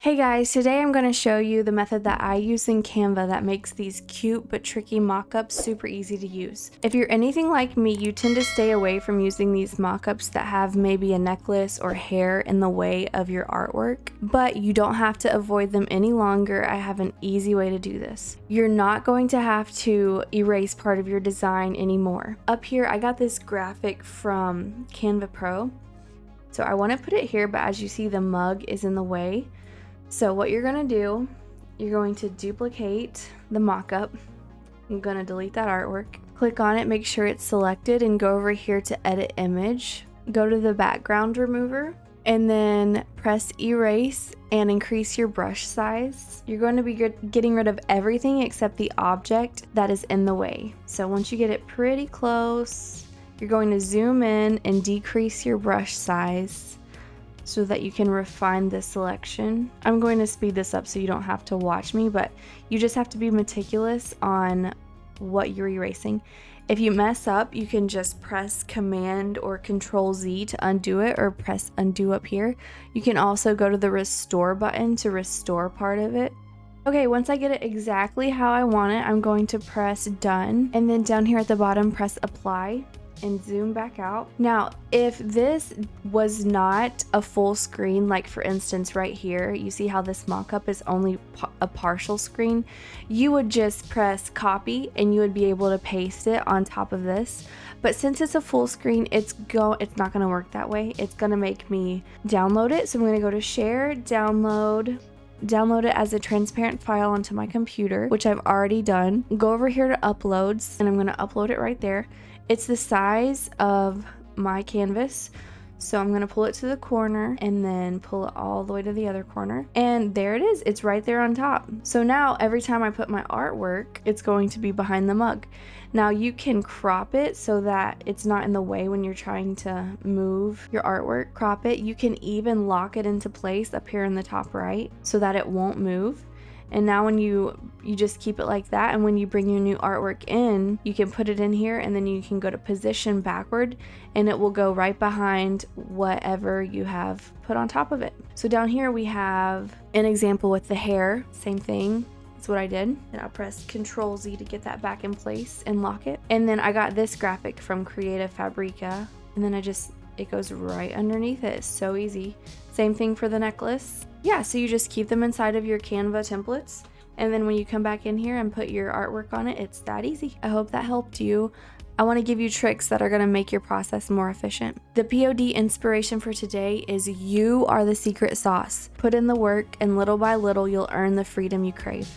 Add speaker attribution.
Speaker 1: Hey guys, today I'm going to show you the method that I use in Canva that makes these cute but tricky mock-ups super easy to use. If you're anything like me, you tend to stay away from using these mock-ups that have maybe a necklace or hair in the way of your artwork, but you don't have to avoid them any longer. I have an easy way to do this. You're not going to have to erase part of your design anymore. Up here, I got this graphic from Canva Pro. So I want to put it here, but as you see, the mug is in the way. So what you're going to do, you're going to duplicate the mock-up. I'm going to delete that artwork. Click on it, make sure it's selected, and go over here to edit image. Go to the background remover and then press erase and increase your brush size. You're going to be getting rid of everything except the object that is in the way. So once you get it pretty close, you're going to zoom in and decrease your brush size so that you can refine this selection. I'm going to speed this up so you don't have to watch me, but you just have to be meticulous on what you're erasing. If you mess up, you can just press Command or Control Z to undo it, or press undo up here. You can also go to the restore button to restore part of it. Okay, once I get it exactly how I want it, I'm going to press done, and then down here at the bottom press apply and zoom back out. Now, if this was not a full screen, like for instance right here, you see how this mock-up is only a partial screen, you would just press copy and you would be able to paste it on top of this. But since it's a full screen, it's not gonna work that way. It's gonna make me download it. So I'm gonna go to share, download it as a transparent file onto my computer, which I've already done. Go over here to uploads and I'm gonna upload it right there. It's the size of my canvas, so I'm gonna pull it to the corner and then pull it all the way to the other corner, and there it is. It's right there on top. So now every time I put my artwork, it's going to be behind the mug. Now you can crop it so that it's not in the way when you're trying to move your artwork. Crop it. You can even lock it into place up here in the top right so that it won't move. And now when you just keep it like that, and when you bring your new artwork in, you can put it in here, and then you can go to position backward and it will go right behind whatever you have put on top of it. So down here we have an example with the hair. Same thing. That's what I did. And I'll press Control Z to get that back in place and lock it. And then I got this graphic from Fabrica, and then it goes right underneath it. It's so easy. Same thing for the necklace. Yeah, so you just keep them inside of your Canva templates, and then when you come back in here and put your artwork on it, it's that easy. I hope that helped you. I want to give you tricks that are going to make your process more efficient. The POD inspiration for today is you are the secret sauce. Put in the work, and little by little you'll earn the freedom you crave.